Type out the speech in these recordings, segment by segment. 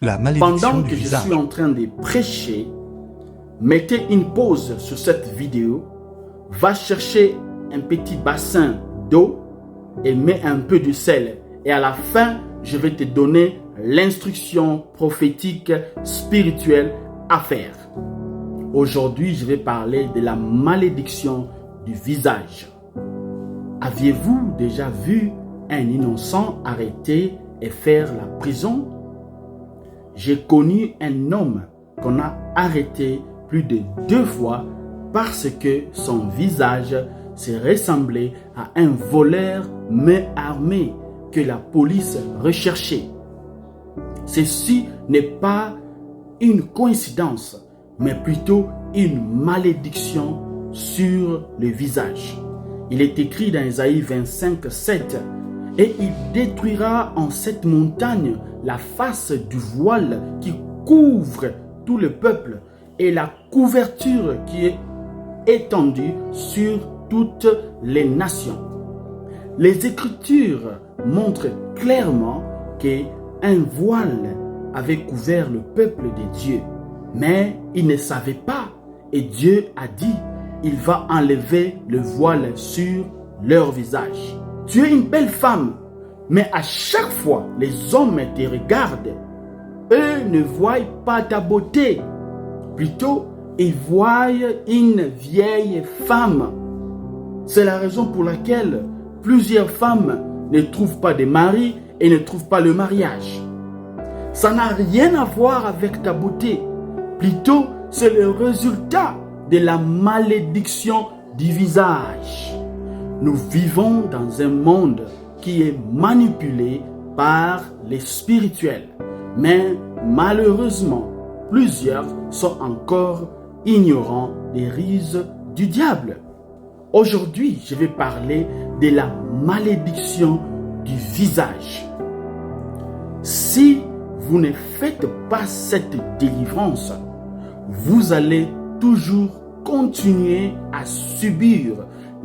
La malédiction Pendant du que je visage. suis en train de prêcher, mettez une pause sur cette vidéo, va chercher un petit bassin d'eau et mets un peu de sel. Et à la fin, je vais te donner l'instruction prophétique spirituelle à faire. Aujourd'hui, je vais parler de la malédiction du visage. Aviez-vous déjà vu un innocent arrêté et faire la prison? J'ai connu un homme qu'on a arrêté plus de 2 fois parce que son visage se ressemblait à un voleur main armée que la police recherchait. Ceci n'est pas une coïncidence, mais plutôt une malédiction sur le visage. Il est écrit dans Ésaïe 25, 7. Et il détruira en cette montagne la face du voile qui couvre tout le peuple et la couverture qui est étendue sur toutes les nations. Les Écritures montrent clairement qu'un voile avait couvert le peuple de Dieu, mais ils ne savaient pas. Et Dieu a dit, il va enlever le voile sur leur visage. Tu es une belle femme, mais à chaque fois les hommes te regardent, eux ne voient pas ta beauté. Plutôt, ils voient une vieille femme. C'est la raison pour laquelle plusieurs femmes ne trouvent pas de mari et ne trouvent pas le mariage. Ça n'a rien à voir avec ta beauté. Plutôt, c'est le résultat de la malédiction du visage. Nous vivons dans un monde qui est manipulé par les spirituels. Mais malheureusement, plusieurs sont encore ignorants des ruses du diable. Aujourd'hui, je vais parler de la malédiction du visage. Si vous ne faites pas cette délivrance, vous allez toujours continuer à subir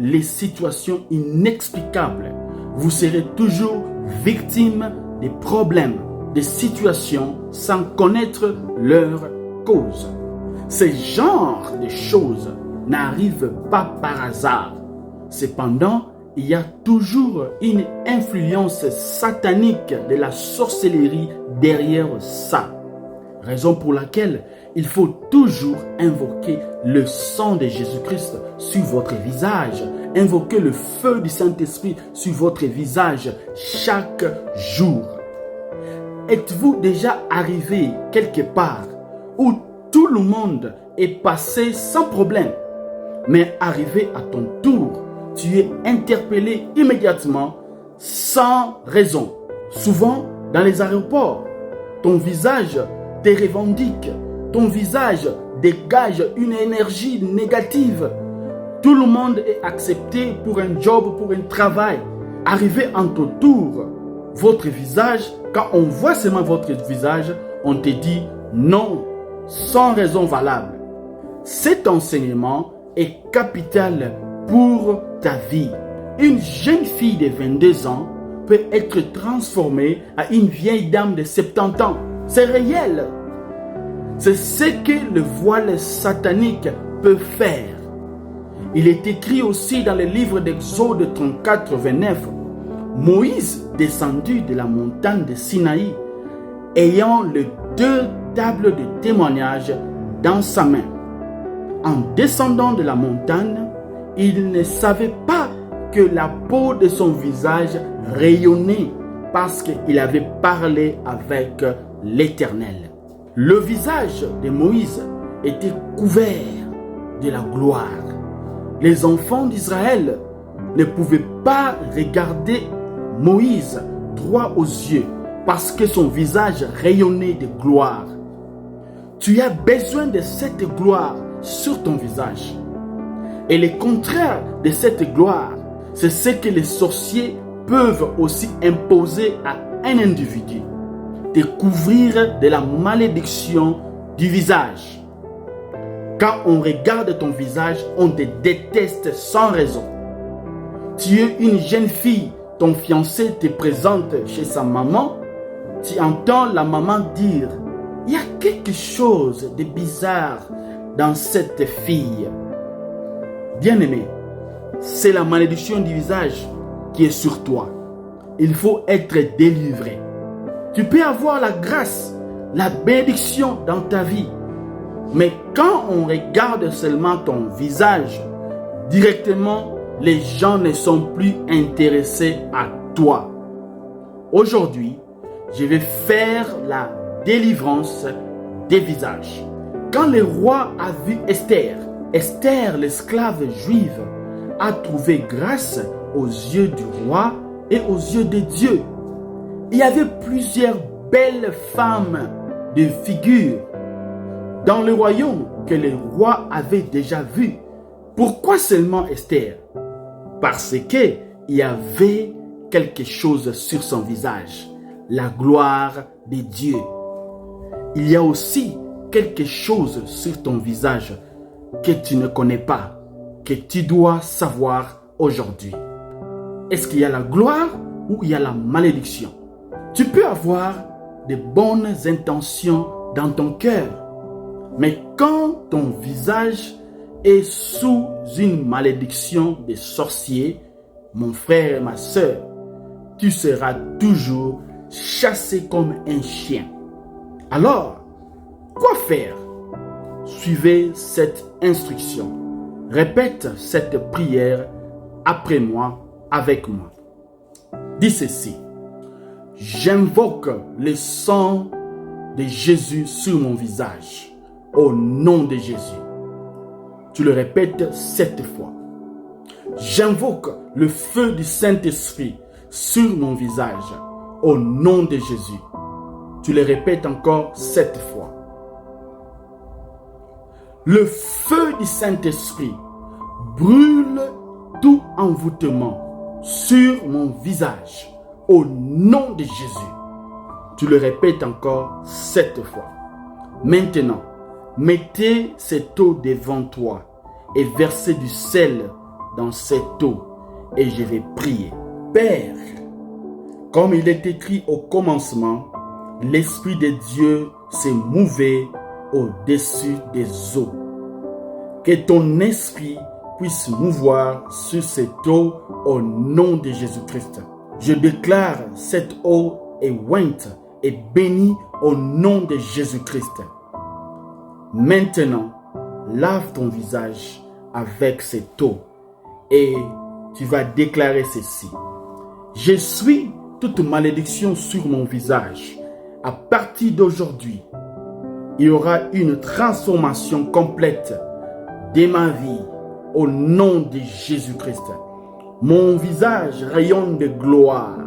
les situations inexplicables. Vous serez toujours victime des problèmes, des situations sans connaître leur cause. Ce genre de choses n'arrivent pas par hasard. Cependant, il y a toujours une influence satanique de la sorcellerie derrière ça. Raison pour laquelle il faut toujours invoquer le sang de Jésus-Christ sur votre visage. Invoquer le feu du Saint-Esprit sur votre visage chaque jour. Êtes-vous déjà arrivé quelque part où tout le monde est passé sans problème, mais arrivé à ton tour, tu es interpellé immédiatement sans raison? Souvent, dans les aéroports, ton visage te revendique, ton visage dégage une énergie négative. Tout le monde est accepté pour un job, pour un travail. Arrivé en ton tour, votre visage, quand on voit seulement votre visage, on te dit non, sans raison valable. Cet enseignement est capital pour ta vie. Une jeune fille de 22 ans peut être transformée à une vieille dame de 70 ans. C'est réel. C'est ce que le voile satanique peut faire. Il est écrit aussi dans le livre d'Exode 34, 29. Moïse descendu de la montagne de Sinaï, ayant les 2 tables de témoignage dans sa main. En descendant de la montagne, il ne savait pas que la peau de son visage rayonnait parce qu'il avait parlé avec l'Éternel. Le visage de Moïse était couvert de la gloire. Les enfants d'Israël ne pouvaient pas regarder Moïse droit aux yeux parce que son visage rayonnait de gloire. Tu as besoin de cette gloire sur ton visage. Et le contraire de cette gloire, c'est ce que les sorciers peuvent aussi imposer à un individu. Te couvrir de la malédiction du visage. Quand on regarde ton visage, on te déteste sans raison. Tu es une jeune fille, ton fiancé te présente chez sa maman, tu entends la maman dire quelque chose de bizarre dans cette fille. Bien-aimé, c'est la malédiction du visage qui est sur toi. Il faut être délivré. Tu peux avoir la grâce, la bénédiction dans ta vie. Mais quand on regarde seulement ton visage, directement, les gens ne sont plus intéressés à toi. Aujourd'hui, je vais faire la délivrance des visages. Quand le roi a vu Esther, Esther, l'esclave juive, a trouvé grâce aux yeux du roi et aux yeux de Dieu. Il y avait plusieurs belles femmes de figure dans le royaume que le roi avait déjà vu. Pourquoi seulement Esther? Parce qu'il y avait quelque chose sur son visage, la gloire de Dieu. Il y a aussi quelque chose sur ton visage que tu ne connais pas, que tu dois savoir aujourd'hui. Est-ce qu'il y a la gloire ou il y a la malédiction? Tu peux avoir de bonnes intentions dans ton cœur, mais quand ton visage est sous une malédiction des sorciers, mon frère et ma sœur, tu seras toujours chassé comme un chien. Alors, quoi faire? Suivez cette instruction. Répète cette prière après moi, avec moi. Dis ceci. J'invoque le sang de Jésus sur mon visage, au nom de Jésus. Tu le répètes 7 fois. J'invoque le feu du Saint-Esprit sur mon visage, au nom de Jésus. Tu le répètes encore 7 fois. Le feu du Saint-Esprit brûle tout envoûtement sur mon visage, au nom de Jésus. Tu le répètes encore 7 fois. Maintenant, mettez cette eau devant toi et versez du sel dans cette eau et je vais prier. Père, comme il est écrit au commencement, l'Esprit de Dieu s'est mouvé au-dessus des eaux. Que ton esprit puisse mouvoir sur cette eau au nom de Jésus-Christ. Je déclare cette eau est ointe et bénie au nom de Jésus-Christ. Maintenant, lave ton visage avec cette eau et tu vas déclarer ceci. Je suis toute malédiction sur mon visage. À partir d'aujourd'hui, il y aura une transformation complète de ma vie au nom de Jésus-Christ. Mon visage rayonne de gloire.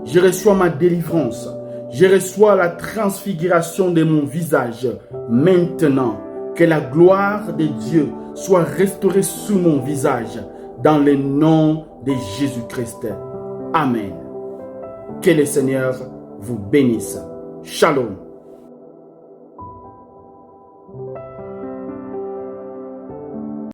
Je reçois ma délivrance. Je reçois la transfiguration de mon visage. Maintenant, que la gloire de Dieu soit restaurée sur mon visage dans le nom de Jésus-Christ. Amen. Que le Seigneur vous bénisse. Shalom.